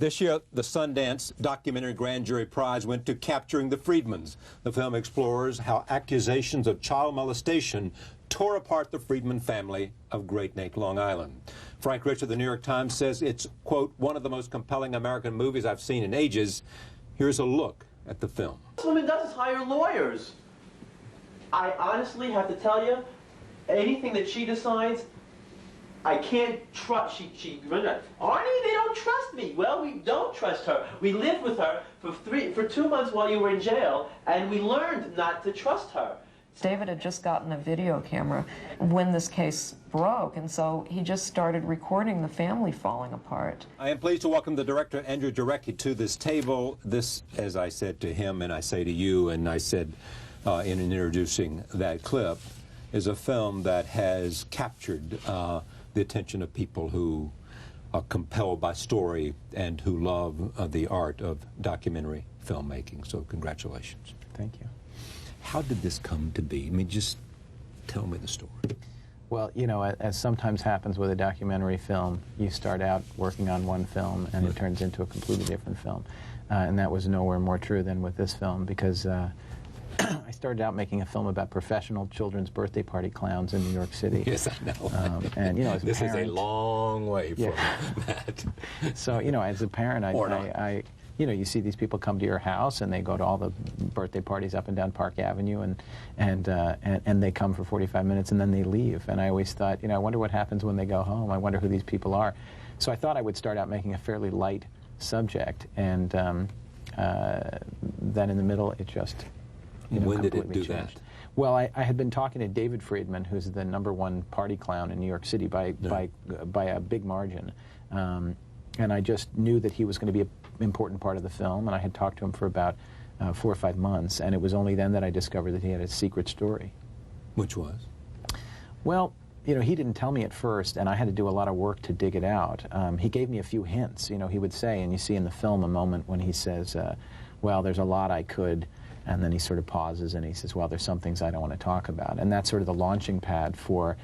This year, the Sundance Documentary Grand Jury Prize went to Capturing the Friedmans. The film explores how accusations of child molestation tore apart the Friedman family of Great Neck, Long Island. Frank Rich of the New York Times says it's, quote, one of the most compelling American movies I've seen in ages. Here's a look at the film. What this woman does is hire lawyers. I honestly have to tell you, anything that she decides, I can't trust. Arnie, they don't trust me. Well, we don't trust her. We lived with her for 2 months while you were in jail, and we learned not to trust her. David had just gotten a video camera when this case broke, and so he just started recording the family falling apart. I am pleased to welcome the director, Andrew Jarecki, to this table. This, as I said to him, and I say to you, and I said in introducing that clip, is a film that has captured the attention of people who are compelled by story and who love the art of documentary filmmaking. So congratulations. Thank you. How did this come to be? I mean, just tell me the story. Well, you know, as sometimes happens with a documentary film, you start out working on one film and it turns into a completely different film. And that was nowhere more true than with this film, because I started out making a film about professional children's birthday party clowns in New York City. Yes, I know. And, you know, as a this parent, is a long way from that. So, you know, as a parent, you know, you see these people come to your house and they go to all the birthday parties up and down Park Avenue, and they come for 45 minutes and then they leave. And I always thought, you know, I wonder what happens when they go home. I wonder who these people are. So I thought I would start out making a fairly light subject, and then in the middle it just, you know, when did it do changed. that? Well, I had been talking to David Friedman, who's the #1 party clown in New York City by a big margin. And I just knew that he was going to be an important part of the film, and I had talked to him for about 4 or 5 months, and it was only then that I discovered that he had a secret story. Which was? Well, you know, he didn't tell me at first, and I had to do a lot of work to dig it out. He gave me a few hints. You know, he would say, and you see in the film a moment when he says, well, there's a lot I could, and then he sort of pauses and he says, well, there's some things I don't want to talk about. And that's sort of the launching pad for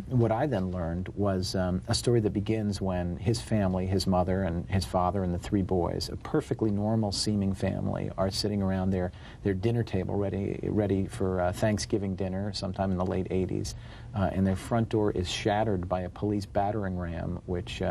what I then learned was a story that begins when his family, his mother and his father and the 3 boys, a perfectly normal seeming family, are sitting around their dinner table ready for Thanksgiving dinner sometime in the late 80s. And their front door is shattered by a police battering ram, which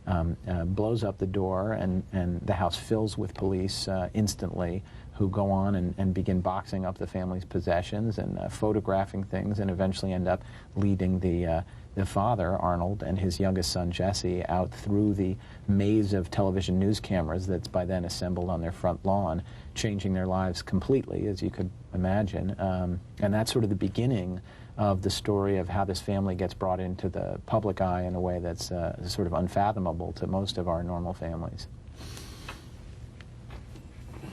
blows up the door, and the house fills with police instantly, who go on and begin boxing up the family's possessions and photographing things, and eventually end up leading the father, Arnold, and his youngest son, Jesse, out through the maze of television news cameras that's by then assembled on their front lawn, changing their lives completely, as you could imagine. And that's sort of the beginning of the story of how this family gets brought into the public eye in a way that's sort of unfathomable to most of our normal families.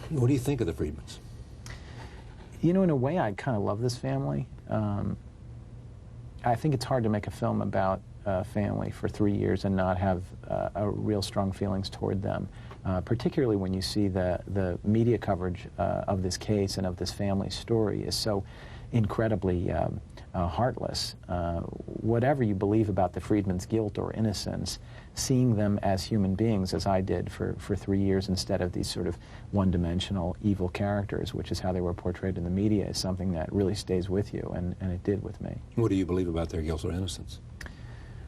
What do you think of the Friedmans? You know, in a way, I kind of love this family. I think it's hard to make a film about a family for 3 years and not have a real strong feelings toward them, particularly when you see the media coverage of this case and of this family's story is so incredibly heartless. Whatever you believe about the Friedmans' guilt or innocence, seeing them as human beings, as I did for 3 years, instead of these sort of one-dimensional evil characters, which is how they were portrayed in the media, is something that really stays with you, and it did with me. What do you believe about their guilt or innocence?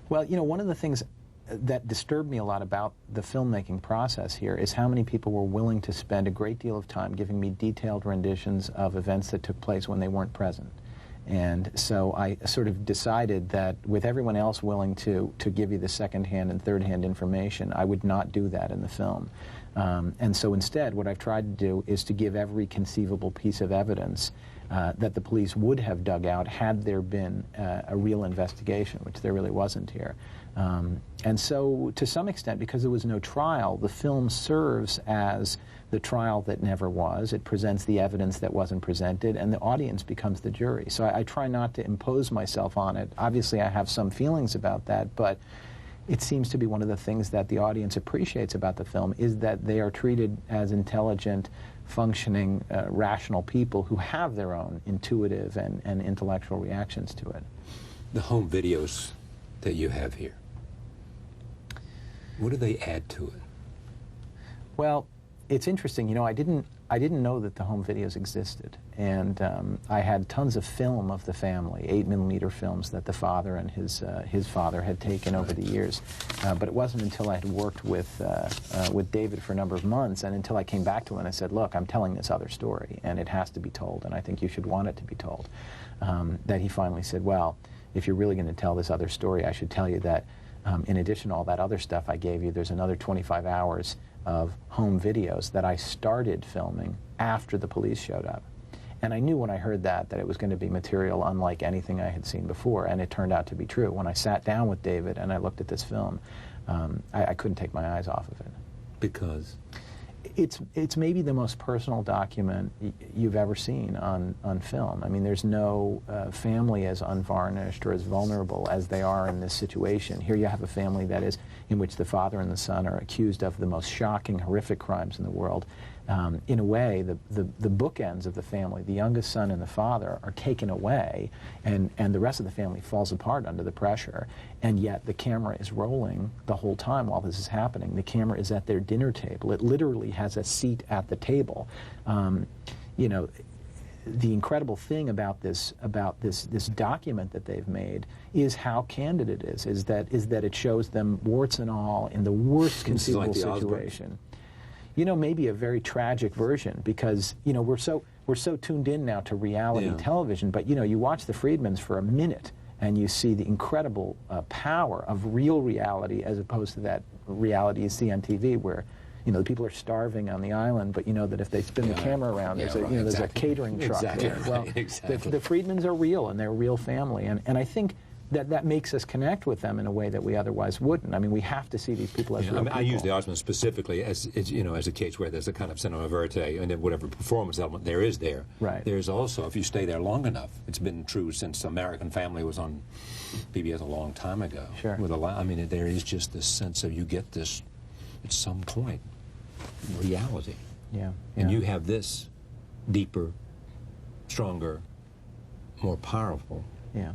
Well, you know, one of the things that disturbed me a lot about the filmmaking process here is how many people were willing to spend a great deal of time giving me detailed renditions of events that took place when they weren't present. And so I sort of decided that with everyone else willing to give you the second-hand and third-hand information, I would not do that in the film. And so instead, what I've tried to do is to give every conceivable piece of evidence that the police would have dug out had there been a real investigation, which there really wasn't here. And so, to some extent, because there was no trial, the film serves as the trial that never was. It presents the evidence that wasn't presented, and the audience becomes the jury. So I try not to impose myself on it. Obviously, I have some feelings about that, but it seems to be one of the things that the audience appreciates about the film is that they are treated as intelligent, functioning, rational people who have their own intuitive and intellectual reactions to it. The home videos that you have here, what do they add to it? Well, it's interesting. You know, I didn't know that the home videos existed, and I had tons of film of the family, 8mm films that the father and his father had taken over the years. But it wasn't until I had worked with David for a number of months, and until I came back to him and I said, "Look, I'm telling this other story, and it has to be told, and I think you should want it to be told," that he finally said, "Well, if you're really going to tell this other story, I should tell you that in addition to all that other stuff I gave you, there's another 25 hours of home videos that I started filming after the police showed up." And I knew when I heard that it was going to be material unlike anything I had seen before, and it turned out to be true. When I sat down with David and I looked at this film, I couldn't take my eyes off of it. Because? It's maybe the most personal document you've ever seen on film. I mean, there's no family as unvarnished or as vulnerable as they are in this situation. Here you have a family that is in which the father and the son are accused of the most shocking, horrific crimes in the world. In a way, the bookends of the family, the youngest son and the father, are taken away, and the rest of the family falls apart under the pressure. And yet the camera is rolling the whole time while this is happening. The camera is at their dinner table. It literally has a seat at the table. You know, the incredible thing about this document that they've made is how candid it is that it shows them warts and all in the worst conceivable situation. You know, maybe a very tragic version, because, you know, we're so tuned in now to reality television, but, you know, you watch the Friedmans for a minute and you see the incredible power of real reality as opposed to that reality you see on TV where, you know, the people are starving on the island, but you know that if they spin the camera around, there's there's a catering truck there. Well, the Friedmans are real, and they're a real family, and I think that makes us connect with them in a way that we otherwise wouldn't. I mean, we have to see these people as real people. I use the Osmonds specifically as you know, as a case where there's a kind of cinema verite, and then whatever performance element there is there. Right. There's also, if you stay there long enough, it's been true since American Family was on PBS a long time ago. Sure. I mean, there is just this sense of you get this at some point reality. Yeah. And you have this deeper, stronger, more powerful. Yeah.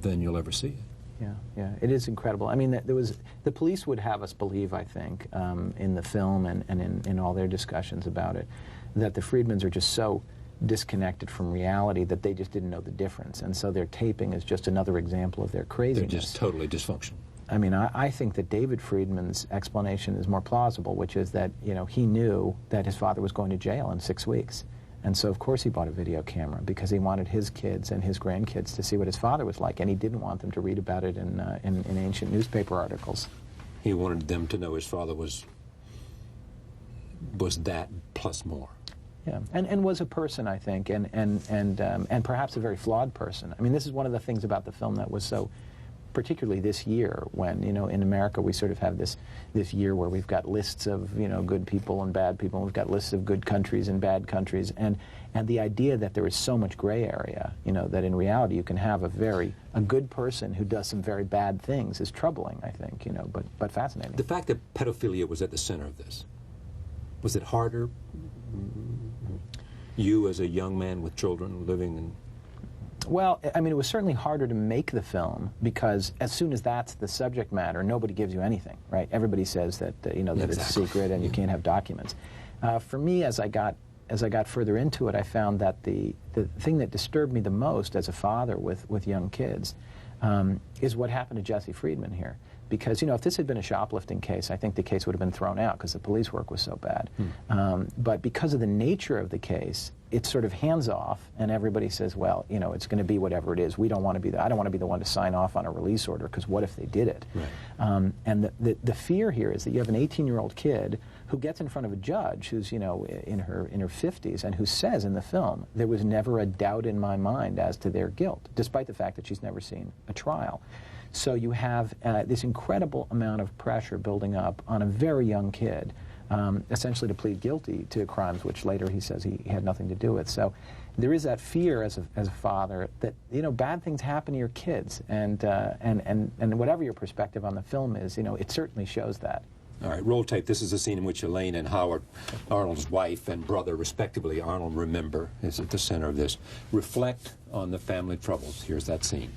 Than you'll ever see it. Yeah, it is incredible. I mean, the police would have us believe, I think, in the film and in all their discussions about it, that the Friedmans are just so disconnected from reality that they just didn't know the difference, and so their taping is just another example of their craziness. They're just totally dysfunctional. I mean, I think that David Friedman's explanation is more plausible, which is that, you know, he knew that his father was going to jail in 6 weeks. And so, of course, he bought a video camera because he wanted his kids and his grandkids to see what his father was like, and he didn't want them to read about it in ancient newspaper articles. He wanted them to know his father was that plus more. Yeah, and was a person, I think, and perhaps a very flawed person. I mean, this is one of the things about the film that was so, particularly this year, when, you know, in America we sort of have this year where we've got lists of, you know, good people and bad people, and we've got lists of good countries and bad countries, and the idea that there is so much gray area, you know, that in reality you can have a good person who does some very bad things is troubling, I think, you know, but fascinating. The fact that pedophilia was at the center of this, was it harder, you as a young man with children living in... Well, I mean, it was certainly harder to make the film because as soon as that's the subject matter, nobody gives you anything, right? Everybody says that you know, that it's secret and you can't have documents. For me, as I got further into it, I found that the thing that disturbed me the most as a father with young kids is what happened to Jesse Friedman here. Because, you know, if this had been a shoplifting case, I think the case would have been thrown out because the police work was so bad. But because of the nature of the case, it's sort of hands off, and everybody says, well, you know, it's going to be whatever it is. We don't want to be I don't want to be the one to sign off on a release order, because what if they did it? Right. And the fear here is that you have an 18-year-old kid who gets in front of a judge who's, you know, in her 50s, and who says in the film, there was never a doubt in my mind as to their guilt, despite the fact that she's never seen a trial. So you have this incredible amount of pressure building up on a very young kid, essentially to plead guilty to crimes which later he says he had nothing to do with. So there is that fear as a father that, you know, bad things happen to your kids, and whatever your perspective on the film is, you know, it certainly shows that. All right, roll tape. This is a scene in which Elaine and Howard, Arnold's wife and brother, respectively, Arnold, remember, is at the center of this, reflect on the family troubles. Here's that scene.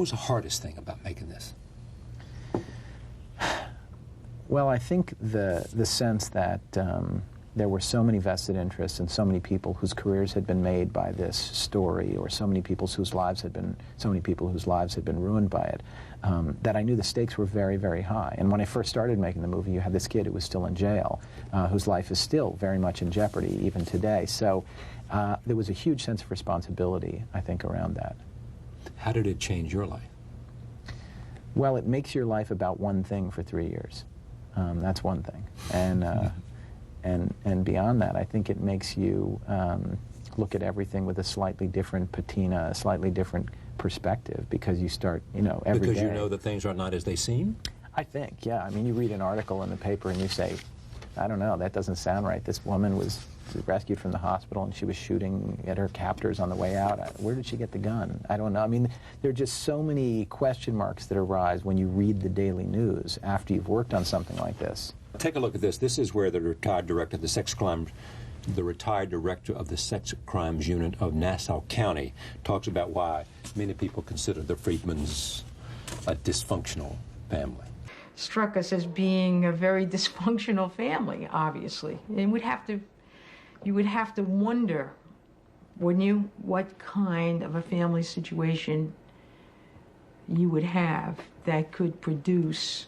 was the hardest thing about making this? Well, I think the sense that there were so many vested interests and so many people whose careers had been made by this story, or so many people whose lives had been ruined by it, that I knew the stakes were very, very high. And when I first started making the movie, you had this kid who was still in jail, whose life is still very much in jeopardy even today. So there was a huge sense of responsibility, I think, around that. How did it change your life? Well, it makes your life about one thing for 3 years. That's one thing. And beyond that, I think it makes you look at everything with a slightly different patina, a slightly different perspective, because you start, every day. Because you know that things are not as they seem? I think, yeah. I mean, you read an article in the paper and you say, I don't know, that doesn't sound right. This woman was rescued from the hospital and she was shooting at her captors on the way out. Where did she get the gun? I don't know. I mean, there are just so many question marks that arise when you read the daily news after you've worked on something like this. Take a look at this. This is where the retired director of the sex crimes unit of Nassau County talks about why many people consider the Friedmans a dysfunctional family. Struck us as being a very dysfunctional family, obviously. And you would have to wonder, wouldn't you, what kind of a family situation you would have that could produce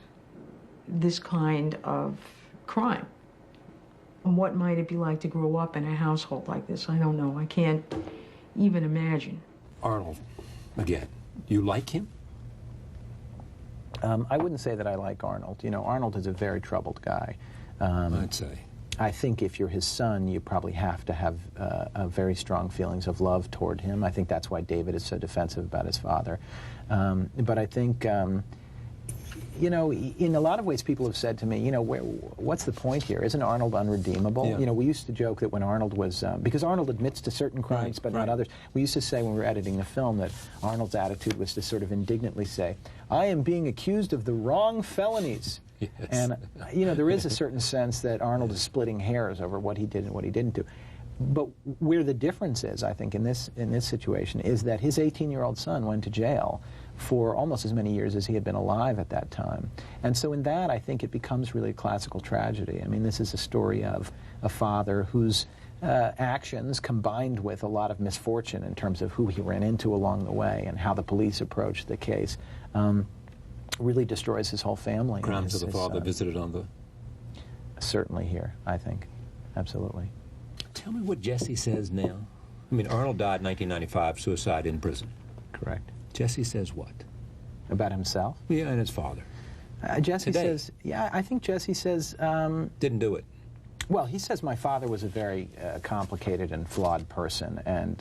this kind of crime. And what might it be like to grow up in a household like this? I don't know. I can't even imagine. Arnold, again, you like him? I wouldn't say that I like Arnold. Arnold is a very troubled guy. I'd say. I think if you're his son, you probably have to have very strong feelings of love toward him. I think that's why David is so defensive about his father. But I think, in a lot of ways people have said to me, what's the point here? Isn't Arnold unredeemable? Yeah. We used to joke that when Arnold was, because Arnold admits to certain crimes but not others, we used to say when we were editing the film that Arnold's attitude was to sort of indignantly say, I am being accused of the wrong felonies. Yes. And, there is a certain sense that Arnold is splitting hairs over what he did and what he didn't do. But where the difference is, I think, in this situation, is that his 18-year-old son went to jail for almost as many years as he had been alive at that time. And so in that, I think it becomes really a classical tragedy. I mean, this is a story of a father whose actions, combined with a lot of misfortune in terms of who he ran into along the way and how the police approached the case, really destroys his whole family. Crimes of the father visited on the... Certainly here, I think. Absolutely. Tell me what Jesse says now. I mean, Arnold died in 1995, suicide in prison. Correct. Jesse says what? About himself? Yeah, and his father. Jesse Today. says, yeah, I think Jesse says... Didn't do it. Well, he says my father was a very complicated and flawed person, and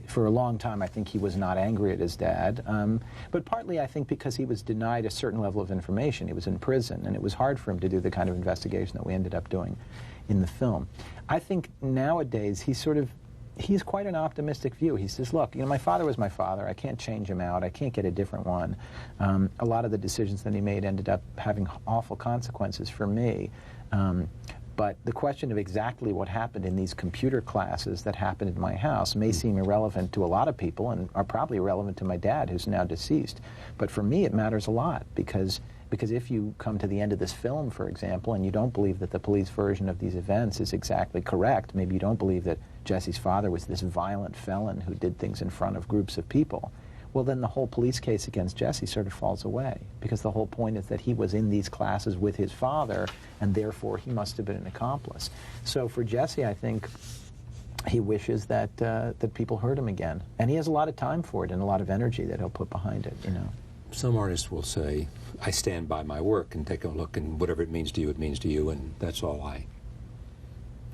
for a long time I think he was not angry at his dad, but partly I think because he was denied a certain level of information. He was in prison, and it was hard for him to do the kind of investigation that we ended up doing in the film. I think nowadays he's quite an optimistic view. He says, look, my father was my father. I can't change him out. I can't get a different one. A lot of the decisions that he made ended up having awful consequences for me. But the question of exactly what happened in these computer classes that happened in my house may seem irrelevant to a lot of people and are probably irrelevant to my dad, who's now deceased. But for me, it matters a lot because if you come to the end of this film, for example, and you don't believe that the police version of these events is exactly correct, maybe you don't believe that Jesse's father was this violent felon who did things in front of groups of people, well, then the whole police case against Jesse sort of falls away, because the whole point is that he was in these classes with his father, and therefore he must have been an accomplice. So for Jesse, I think he wishes that that people heard him again, and he has a lot of time for it and a lot of energy that he'll put behind it. Some artists will say, I stand by my work and take a look, and whatever it means to you, and that's all I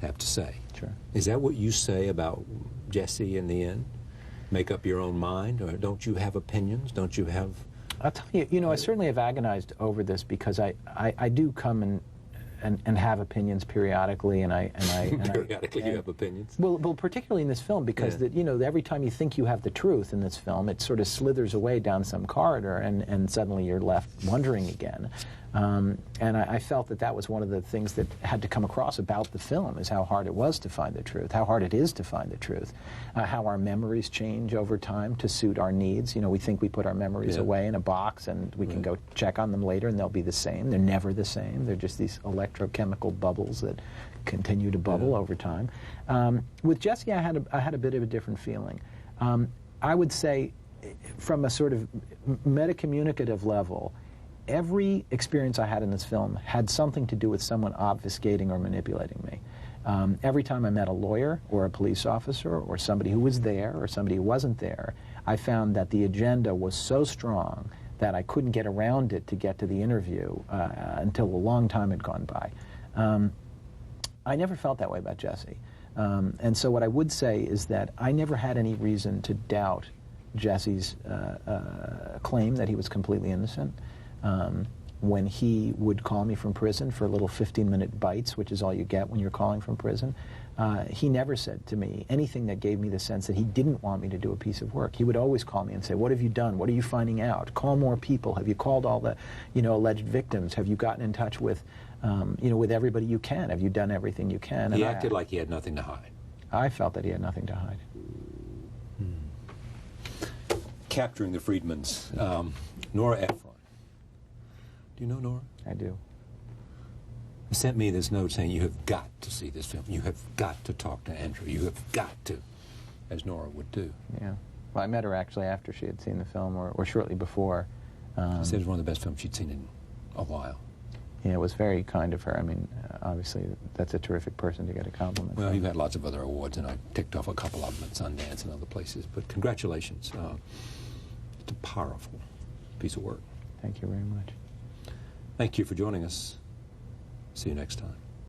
have to say. Sure. Is that what you say about Jesse in the end? Make up your own mind, or don't you have opinions? Don't you have... I'll tell you, I certainly have agonized over this because I do come and have opinions periodically, and I periodically you have opinions. Well, particularly in this film, because you know, every time you think you have the truth in this film, it sort of slithers away down some corridor, and suddenly you're left wondering again. And I felt that that was one of the things that had to come across about the film, is how hard it was to find the truth, how hard it is to find the truth, how our memories change over time to suit our needs. You know, we think we put our memories away in a box and we can go check on them later and they'll be the same. They're never the same. They're just these electrochemical bubbles that continue to bubble over time. With Jesse, I had a bit of a different feeling. I would say, from a sort of metacommunicative level, every experience I had in this film had something to do with someone obfuscating or manipulating me. Every time I met a lawyer or a police officer or somebody who was there or somebody who wasn't there, I found that the agenda was so strong that I couldn't get around it to get to the interview until a long time had gone by. I never felt that way about Jesse. And so what I would say is that I never had any reason to doubt Jesse's claim that he was completely innocent. When he would call me from prison for little 15-minute bites, which is all you get when you're calling from prison, he never said to me anything that gave me the sense that he didn't want me to do a piece of work. He would always call me and say, "What have you done? What are you finding out? Call more people. Have you called all the, you know, alleged victims? Have you gotten in touch with, you know, with everybody you can? Have you done everything you can?" He acted like he had nothing to hide. I felt that he had nothing to hide. Capturing the Friedmans. Nora Ephron. Do you know Nora? I do. He sent me this note saying, "You have got to see this film. You have got to talk to Andrew. You have got to," as Nora would do. Yeah. Well, I met her actually after she had seen the film, or shortly before. She said it was one of the best films she'd seen in a while. Yeah, it was very kind of her. I mean, obviously, that's a terrific person to get a compliment Well, from. you've had lots of other awards, and I ticked off a couple of them at Sundance and other places. But congratulations. It's a powerful piece of work. Thank you very much. Thank you for joining us. See you next time.